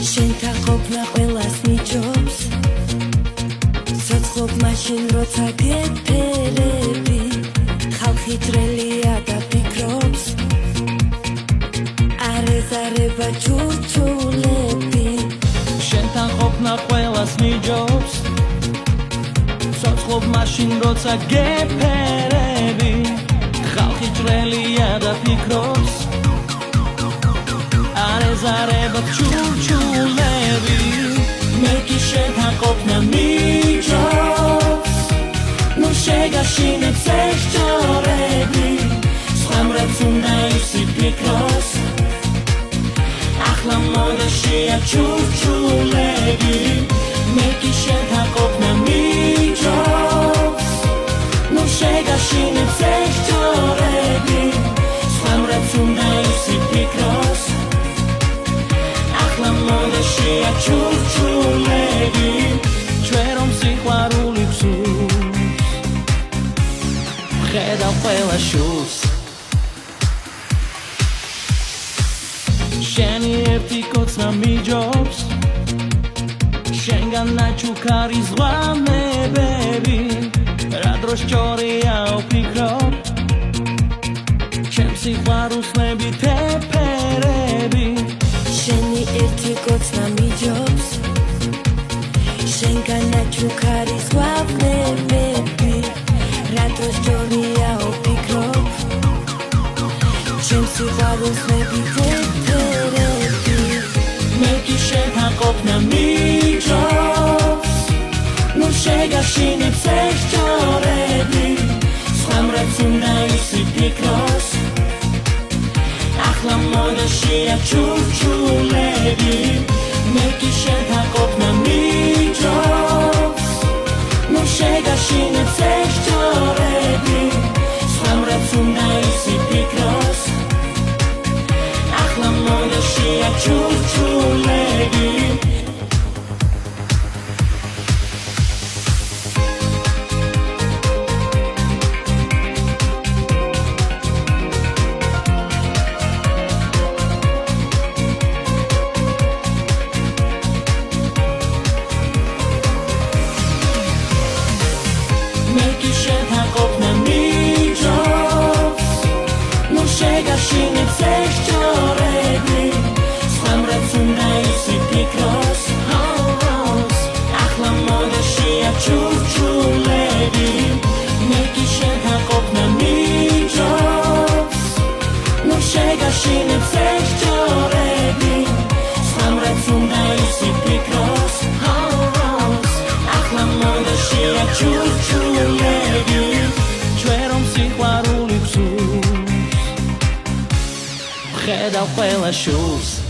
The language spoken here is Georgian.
შენთან ყოფნა ყველას მიჯობს ცოცხლობ მაშინ როცა გეფერები ხალხი ძრელია და ფიქრობს არ ეზარება ჩურჩულები შენთან ყოფნა ყველას მიჯობს ცოცხლობ მაშინ როცა გეფერები ხალხი ძრელია და ფიქრობს არ ეზარება ჩურჩულები მე კი შენთან ყოფნა მიჯობს ნუ შეგაშინებ სეშჯორები სხვამრაც უნდა ისი ფიქროს ახლა მოდა შეა ჩურჩულები მე კი შენთან ყოფნა მიჯობს ნუ შეგაშინებ სეშჯორები სხვამრაც უნდა ისი ფიქროს შეა ჩურჩულები ჩვენ რომ სიყვარული გსურს ხედავ ყველა შულს შენი ერთი კოცნა მიჯობს შენგან ნაჩუქარი ზღვამებები რა დროს ჭორია ვფიქრობ ჩემ სიყვარულსნები თეფერები შენი ერთი კოცნა მიჯობს შენგან ნაჩუქარი ზღვამებები რა დროს ჭორია ვფიქრობ ჩემ სიყვარულსნები თეფერები მე კი შენთან ყოფნა მიჯობს ნუ შეგაშინებ სეშჯორები სხვამრაც უნდა ისი ფიქროს ახლა მოდა შეა ჩურჩულები მე კი შენთან ყოფნა მიჯობს ნუ შეგაშინებ სეშჯორები სხვამრაც უნდა ისი ფიქროს ახლა მოდა შეა ჩურჩულები შეგაშინებ სეშჯორები სხვამრაც უნდა ისი ფიქროს ახლა მოდა შეა ჩურჩულები მე კი შენთან ყოფნა მიჯობს ნუ შეგაშინებ სეშჯორები სხვამრაც უნდა ისი ფიქროს ახლა მოდა შეა ჩურჩულები ჩვენ რომ სიყვარული გსურს ხედავ ყველა შულს